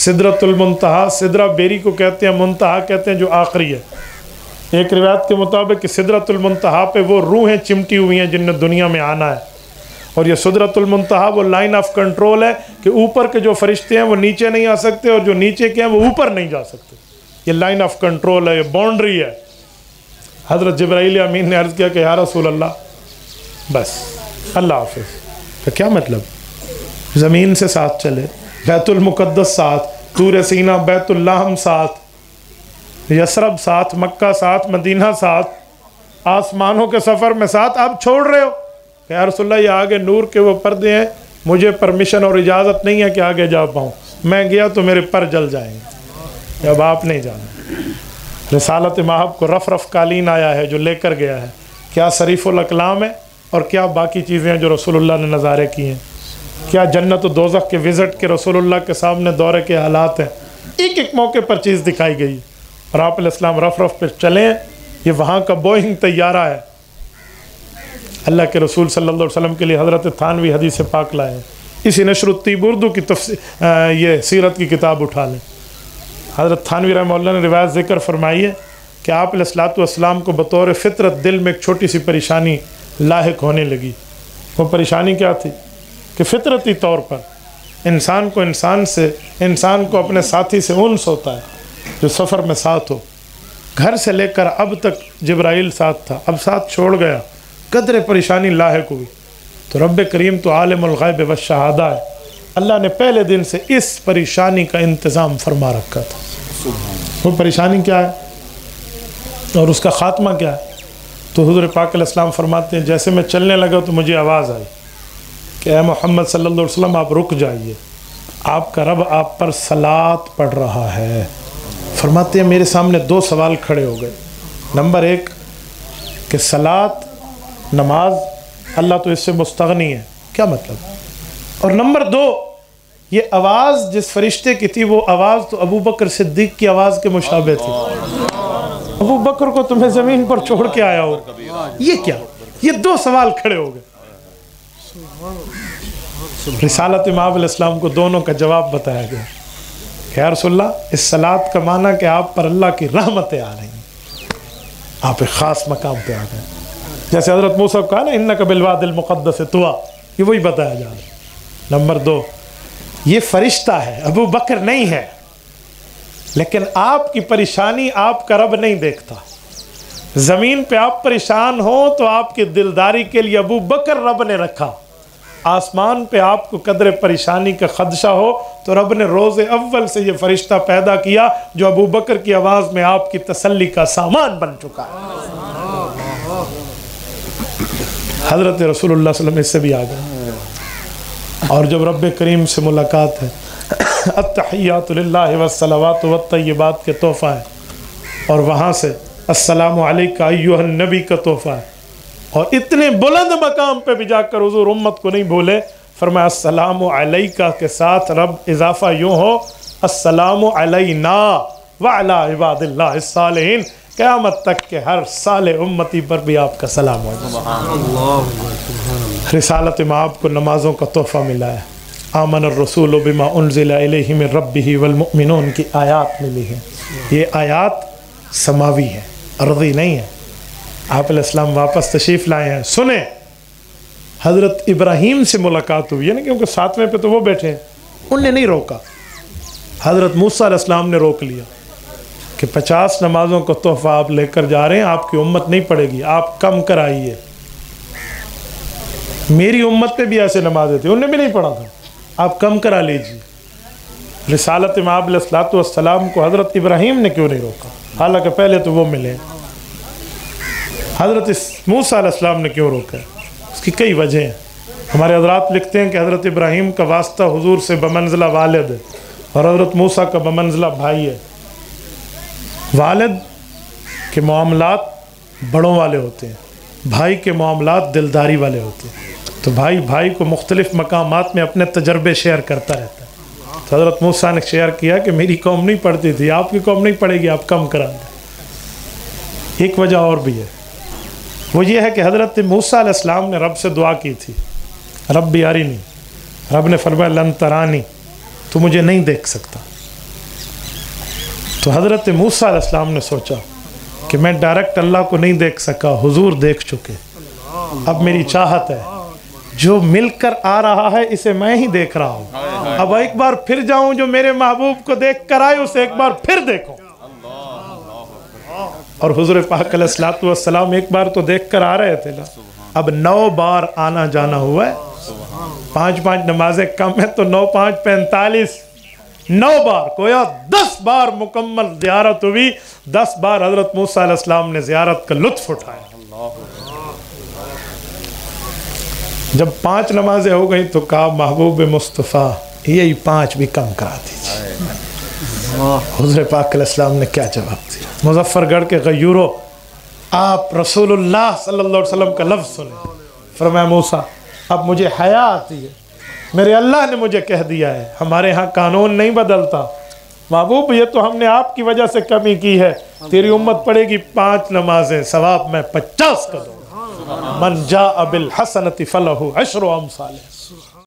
सिदरतुल मुंतहा, Sidra berry को कहते हैं, मुंतहा कहते हैं जो आखिरी है। एक रिवायत के मुताबिक कि सिदरतुल मुंतहा पे वो रूहें चिमटी हुई हैं जिनने दुनिया में आना है, और ये सिदरतुल मुंतहा वो लाइन ऑफ कंट्रोल है कि ऊपर के जो फरिश्ते हैं वो नीचे नहीं आ सकते और जो नीचे के हैं वो ऊपर नहीं जा सकते। ये लाइन ऑफ कंट्रोल है, ये बाउंड्री है। हज़रत जिब्राईल अमीन ने अर्ज़ किया कि या रसूल अल्लाह, बस अल्लाह हाफ़िज़। तो क्या मतलब? ज़मीन से साथ चले, बैतुल मुक़द्दस साथ, तूर सीना बैतुल लाहम साथ, यसरब साथ, मक्का साथ, मदीना साथ, आसमानों के सफ़र में साथ, आप छोड़ रहे हो? या रसूल अल्लाह, ये आगे नूर के वो पर्दे हैं, मुझे परमिशन और इजाज़त नहीं है कि आगे जा पाऊँ। मैं गया तो मेरे पर जल जाएंगे। अब आप नहीं जाना। रिसालत महब को रफ़ रफ़ कालीन आया है जो लेकर गया है। क्या शरीफुल अकलाम है और क्या बाकी चीज़ें हैं जो रसूलुल्लाह ने नज़ारे की हैं। क्या जन्नत और दोज़ख के विज़िट के रसूलुल्लाह के सामने दौरे के हालात हैं। एक एक मौके पर चीज़ दिखाई गई और आप अलैहिस्सलाम रफ़ रफ़ पे चलें। ये वहाँ का बोइंग तैयारा है। अल्लाह के रसूल सल्लल्लाहु अलैहि वसल्लम के लिए हज़रत थानवी हदीस पाक लाए हैं। इसी नशरुत्तीब उर्दू की ये सीरत की किताब उठा लें। हज़रत थानवी रहमतुल्लाह ने रिवायत ज़िक्र फरमाई है कि आप अलैहिस्सलातु वस्सलाम को बतौर फ़ितरत दिल में एक छोटी सी परेशानी लाहिक होने लगी। वो परेशानी क्या थी कि फ़ितरती तौर पर इंसान को अपने साथी से उन्स होता है जो सफ़र में साथ हो। घर से लेकर अब तक जिब्राइल साथ था, अब साथ छोड़ गया, कदर परेशानी लाहिक हुई। तो रब्बे करीम तो आलिमुल गैब व शहादा है, अल्लाह ने पहले दिन से इस परेशानी का इंतज़ाम फरमा रखा था। वो परेशानी क्या है और उसका ख़ात्मा क्या है? तो हुज़ूर पाक अलैहिस्सलाम फरमाते हैं, जैसे मैं चलने लगा तो मुझे आवाज़ आई कि ऐ मोहम्मद सल्लल्लाहु अलैहि वसल्लम, आप रुक जाइए, आपका रब आप पर सलात पढ़ रहा है। फरमाते हैं मेरे सामने दो सवाल खड़े हो गए। नंबर एक कि सलात नमाज, अल्लाह तो इससे मुस्तगनी है, क्या मतलब? और नंबर दो, ये आवाज़ जिस फरिश्ते की थी वो आवाज़ तो अबू बकर सिद्दीक़ की आवाज़ के मुशाबे थी। अबू बकर को तुम्हें ज़मीन पर छोड़ के आया हो, ये क्या? ये दो सवाल खड़े हो गए। रिसालत महब अलैहिस्सलाम को दोनों का जवाब बताया गया कि या रसूलल्लाह, इस सलात का माना कि आप पर अल्लाह की रहमतें आ रही हैं, आप एक ख़ास मकाम पे आ गए। जैसे हज़रत मूसा को कहा ना इन्नका बिलवादिल मुक़द्दस तुआ, ये वही बताया जा रहा है। नंबर दो, ये फरिश्ता है, अबू बकर नहीं है, लेकिन आपकी परेशानी आपका रब नहीं देखता। ज़मीन पे आप परेशान हो तो आपकी दिलदारी के लिए अबू बकर रब ने रखा। आसमान पे आपको कदर परेशानी का खदशा हो तो रब ने रोज़े अव्वल से ये फरिश्ता पैदा किया जो अबू बकर की आवाज़ में आपकी तसल्ली का सामान बन चुका है। हज़रत रसूलुल्लाह सल्लल्लाहु अलैहि वसल्लम इससे भी आ गए। और जब रब करीम से मुलाकात है, अत्तहियातु लिल्लाहि वस्सलावातु वत्तय्यिबात के तोहफ़ा है, और वहाँ से अस्सलामु अलैका अय्युहन नबी का तोहफ़ा है। और इतने बुलंद मकाम पे भी जाकर हुज़ूर उम्मत को नहीं भूले, फरमाया अस्सलामु अलैका के साथ रब इजाफ़ा यूँ हो अस्सलामु अलैना व अला इबादिल्लाहिस सालिहीन, क़यामत तक के हर साले उम्मती पर भी आपका सलाम हो। रिसालत महब को नमाज़ों का तोहफ़ा मिला है। आमन रसूल बिमा उन्ज़िला इलैहि मिन रब्बिही वल मुमिनून की आयात मिली है। ये आयात समावी है, अर्ज़ी नहीं है। आप अलैहिस्सलाम वापस तशरीफ़ लाए हैं। सुने, हज़रत इब्राहीम से मुलाकात हुई है ना, क्योंकि सातवें पे तो वो बैठे हैं, उनने नहीं रोका। हज़रत मूसा अलैहिस्सलाम ने रोक लिया कि 50 नमाज़ों का तोहफ़ा आप लेकर जा रहे हैं, आपकी उम्मत नहीं पढ़ेगी, आप कम कराइए। मेरी उम्मत पे भी ऐसे नमाज़ें थी, उन्हें भी नहीं पढ़ा था, आप कम करा लीजिए। रिसालत महब अलैहिस्सलातु वस्सलाम को हज़रत इब्राहीम ने क्यों नहीं रोका? हालांकि पहले तो वो मिले। हज़रत मूसा अलैहिस्सलाम ने क्यों रोका? उसकी कई वजह हैं। हमारे हज़रात लिखते हैं कि हज़रत इब्राहीम का वास्ता हुजूर से बमंज़िला वालिद है और हज़रत मूसा का बमंज़िला भाई है। वालिद के मामलात बड़ों वाले होते हैं, भाई के मामलात दिलदारी वाले होते हैं। तो भाई भाई को मुख्तलिफ़ मकामात में अपने तजर्बे शेयर करता रहता है। तो हज़रत मूसा ने शेयर किया कि मेरी कौम नहीं पढ़ती थी, आपकी कौम नहीं पढ़ेगी, आप कम करा दें। एक वजह और भी है, वो ये है कि हज़रत मूसा अलैहिस्सलाम ने रब से दुआ की थी, रब यारी नहीं, रब ने फरमाया लन तरानी, तो मुझे नहीं देख सकता। تو حضرت موسیٰ علیہ السلام نے سوچا کہ میں ڈائریکٹ اللہ کو نہیں دیکھ سکا، حضور دیکھ چکے، اب میری چاہت ہے جو مل کر آ رہا ہے اسے میں ہی دیکھ رہا ہوں، اب ایک بار پھر جاؤں جو میرے محبوب کو دیکھ کر آئے اسے ایک بار پھر دیکھوں۔ اور حضور پاک علیہ السلام ایک بار تو دیکھ کر آ رہے تھے نا، اب 9 بار آنا جانا ہوا ہے، 5 نمازیں کم ہیں تو 9 5 45، 9 بار گویا 10 بار مکمل زیارت ہوئی، 10 بار حضرت موسیٰ علیہ السلام نے زیارت کا لطف اٹھایا۔ جب 5 نمازیں ہو گئیں تو کہا محبوب مصطفیٰ یہی 5 بھی کم کرا دیجیے۔ حضور پاک علیہ السلام نے کیا جواب دیا؟ مظفر گڑھ کے غیورو، آپ رسول اللہ صلی اللہ علیہ وسلم کا لفظ سنیں، فرمایا موسیٰ اب مجھے حیا آتی ہے، میرے اللہ نے مجھے کہہ دیا ہے، ہمارے ہاں قانون نہیں بدلتا، محبوب یہ تو ہم نے آپ کی وجہ سے کمی کی ہے، تیری امت پڑھے گی 5 نمازیں، ثواب میں 50 کا دوں، من جاء بالحسنۃ فلہ 10 امثالها۔